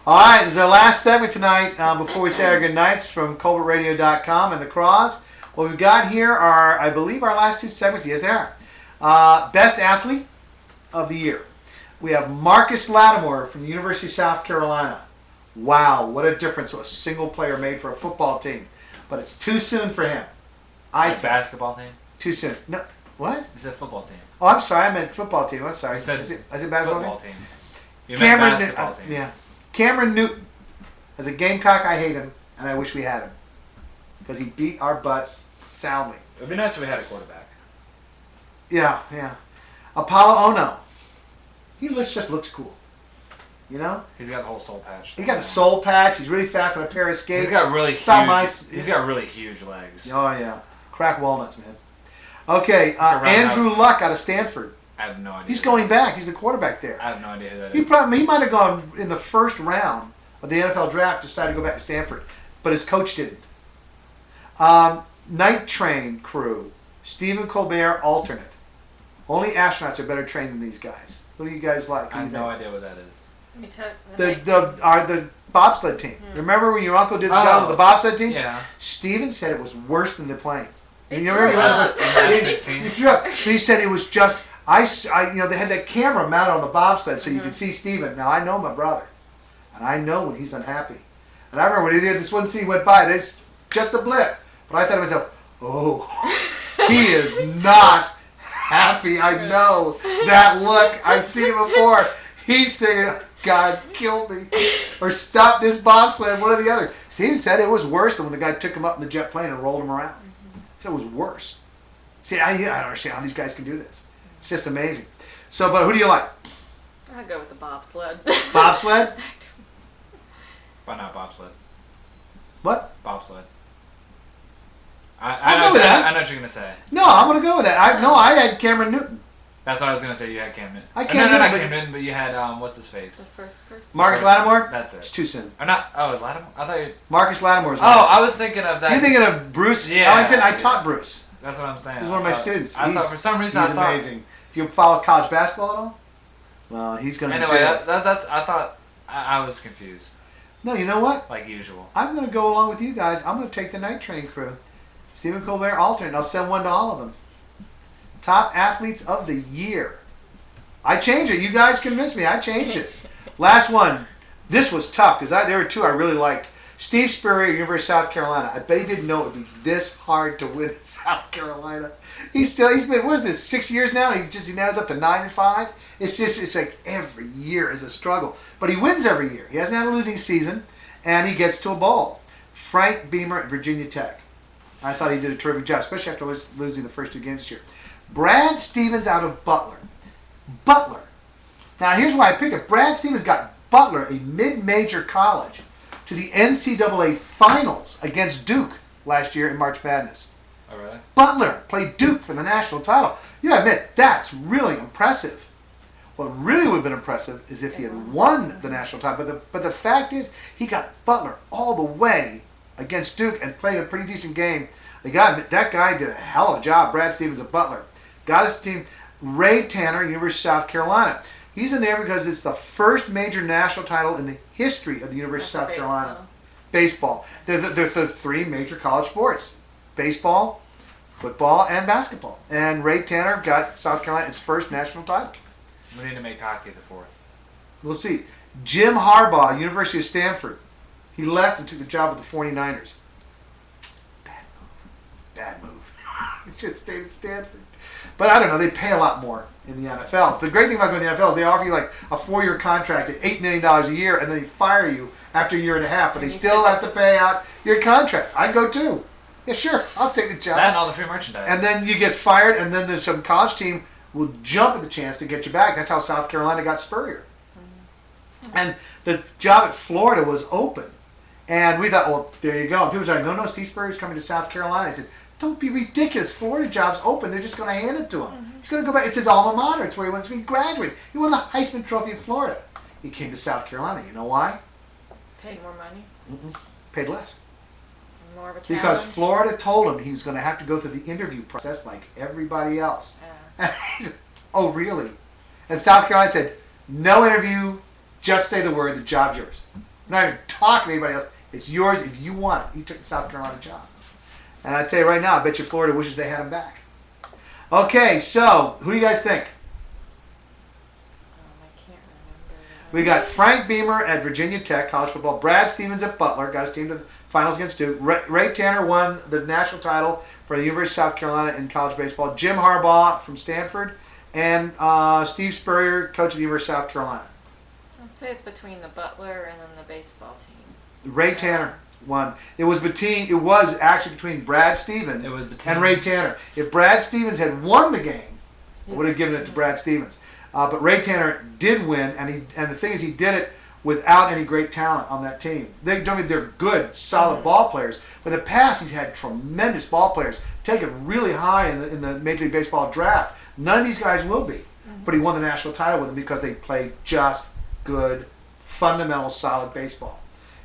All right, this is our last segment tonight before we say our good nights from Colbertradio.com and the Craws. What we've got here are, I believe, our last two segments. Yes, they are. Best Athlete of the Year. We have Marcus Lattimore from the University of South Carolina. Wow, what a difference a single player made for a football team. But it's too soon for him. Basketball team? Too soon. No, what? You said football team. Oh, I'm sorry. I meant football team. I'm sorry. I said basketball football team. You meant meant basketball team. Yeah. Cameron Newton. As a Gamecock, I hate him, and I wish we had him. Because he beat our butts soundly. It would be nice if we had a quarterback. Yeah. Apollo Ono. He just looks cool. You know? He's got the whole soul patch. He got the soul patch. He's really fast on a pair of skates. He's got really huge legs. Oh, yeah. Crack walnuts, man. Okay, Andrew Luck out of Stanford. I have no idea. He's going back. He's the quarterback there. I have no idea who that is. He might have gone in the first round of the NFL draft, decided to go back to Stanford, but his coach didn't. Night Train crew, Stephen Colbert alternate. Only astronauts are better trained than these guys. What do you guys like? I have no idea what that is. The bobsled team. Remember when your uncle did the guy with the bobsled team? Yeah. Steven said it was worse than the plane. He you remember? He threw up. He said it was just they had that camera mounted on the bobsled so you could see Steven. Now I know my brother, and I know when he's unhappy. And I remember when he did this one scene went by. It's just a blip, but I thought to myself, oh, he is not happy. I know that look. I've seen it before. He's thinking, God, kill me. Or stop this bobsled, one or the other. Steven said it was worse than when the guy took him up in the jet plane and rolled him around. He said it was worse. See, I don't understand how these guys can do this. It's just amazing. So, but who do you like? I'd go with the bobsled. Bobsled? Why not bobsled? What? Bobsled. I'll go with that. I know what you're going to say. No, I'm going to go with that. I had Cameron Newton. That's what I was going to say. You had Cam Newton. Not Cam Newton, but you had, what's his face? The first person. Marcus Lattimore? That's it. It's too soon. Or not, Lattimore? I thought you... Marcus Lattimore's I was thinking of that. You're thinking of Bruce Ellington? I taught Bruce. That's what I'm saying. He's one of my students. I thought for some reason he's amazing. If you follow college basketball at all, well, he's going to anyway, that's I thought... I was confused. No, you know what? Like usual. I'm going to go along with you guys. I'm going to take the Night Train crew. Stephen Colbert alternate. I'll send one to all of them. Top athletes of the year. I changed it. You guys convinced me. I changed it. Last one. This was tough because there were two I really liked. Steve Spurrier, University of South Carolina. I bet he didn't know it would be this hard to win in South Carolina. He's been, what is this, 6 years now? He now is up to 9-5. It's like every year is a struggle. But he wins every year. He hasn't had a losing season, and he gets to a bowl. Frank Beamer at Virginia Tech. I thought he did a terrific job, especially after losing the first two games this year. Brad Stevens out of Butler. Now, here's why I picked it. Brad Stevens got Butler, a mid-major college, to the NCAA Finals against Duke last year in March Madness. Oh, really? Butler played Duke for the national title. You admit, that's really impressive. What really would have been impressive is if he had won the national title. But the fact is, he got Butler all the way against Duke and played a pretty decent game. That guy did a hell of a job. Brad Stevens of Butler. Got his team. Ray Tanner, University of South Carolina. He's in there because it's the first major national title in the history of the University of South Carolina. Baseball. They're the three major college sports. Baseball, football, and basketball. And Ray Tanner got South Carolina its first national title. We need to make hockey the fourth. We'll see. Jim Harbaugh, University of Stanford. He left and took the job with the 49ers. Bad move. He should have stayed at Stanford. But I don't know. They pay a lot more in the NFL. So the great thing about going to the NFL is they offer you like a 4-year contract at $8 million a year, and then they fire you after a year and a half. But they still have to pay out your contract. I'd go too. Yeah, sure. I'll take the job. That and all the free merchandise. And then you get fired, and then there's some college team will jump at the chance to get you back. That's how South Carolina got Spurrier. And the job at Florida was open. And we thought, well, there you go. And people were like, no, Steve Spurrier's coming to South Carolina. I said, don't be ridiculous. Florida job's open. They're just going to hand it to him. He's going to go back. It's his alma mater. It's where he wants to be graduated. He won the Heisman Trophy of Florida. He came to South Carolina. You know why? Paid more money. Paid less. More of a challenge. Because Florida told him he was going to have to go through the interview process like everybody else. And he said, oh, really? And South Carolina said, no interview, Just say the word. The job's yours. I'm not even talking to anybody else. It's yours if you want it. You took the South Carolina job. And I tell you right now, I bet you Florida wishes they had him back. Okay, so who do you guys think? I can't remember. We got Frank Beamer at Virginia Tech, college football. Brad Stevens at Butler, got his team to the finals against Duke. Ray Tanner won the national title for the University of South Carolina in college baseball. Jim Harbaugh from Stanford. And Steve Spurrier, coach of the University of South Carolina. I'd say it's between the Butler and then the baseball team. Ray Tanner won. It was actually between Brad Stevens and Ray Tanner. If Brad Stevens had won the game, I would have given it to Brad Stevens. But Ray Tanner did win, and the thing is, he did it without any great talent on that team. They're good, solid ball players. But in the past, he's had tremendous ball players taken really high in the Major League Baseball draft. None of these guys will be. But he won the national title with them because they played just good, fundamental, solid baseball.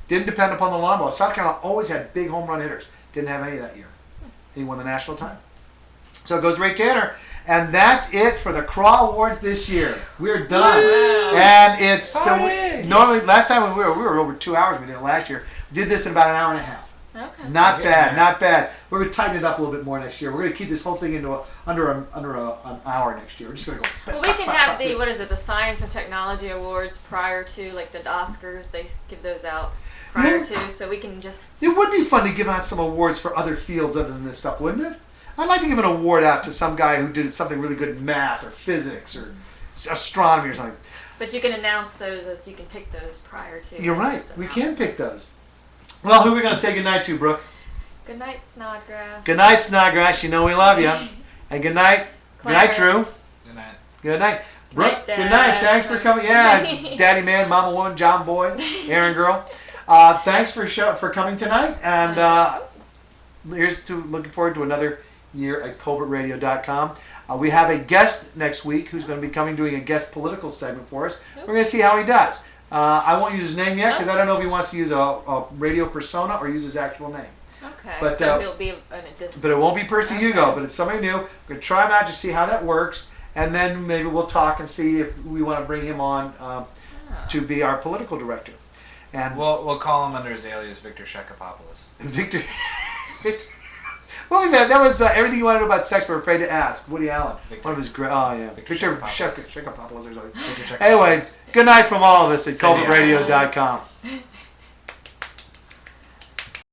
Didn't depend upon the long ball. South Carolina always had big home run hitters. Didn't have any that year. And he won the national title. So it goes Ray Tanner. And that's it for the Craw Awards this year. We're done. Wow. And it's normally last time we were over 2 hours. We did it last year. We did this in about an hour and a half. Okay. Not bad. We're going to tighten it up a little bit more next year. We're going to keep this whole thing into under an hour next year. We're just going to go. Well, we can have the Science and Technology Awards prior to, like the Oscars. They give those out prior to, so we can just. It would be fun to give out some awards for other fields other than this stuff, wouldn't it? I'd like to give an award out to some guy who did something really good in math or physics or astronomy or something. But you can announce those as you can pick those prior to. You're right. We can pick those. Well, who are we going to say goodnight to, Brooke? Good night, Snodgrass. Good night, Snodgrass. You know we love you. And good night. Good night, Drew. Good night. Good night. Brooke, Dad. good night. Thanks for coming. Yeah, Daddy man, Mama woman, John boy, Aaron girl. Thanks for coming tonight. And here's to looking forward to another year at Colbertradio.com. We have a guest next week who's going to be coming doing a guest political segment for us. We're going to see how he does. I won't use his name yet because I don't know if he wants to use a radio persona or use his actual name. Okay, but, so he'll be but it won't be Percy Hugo, but it's somebody new. We're going to try him out to see how that works, and then maybe we'll talk and see if we want to bring him on to be our political director. And we'll call him under his alias Victor Shekapopoulos. Victor. What was that? That was Everything You Want to Know About Sex But Afraid to Ask. Woody Allen. One of his great. Oh yeah, Victor Shekapopoulos or something. Anyway, good night from all of us at Colbertradio.com.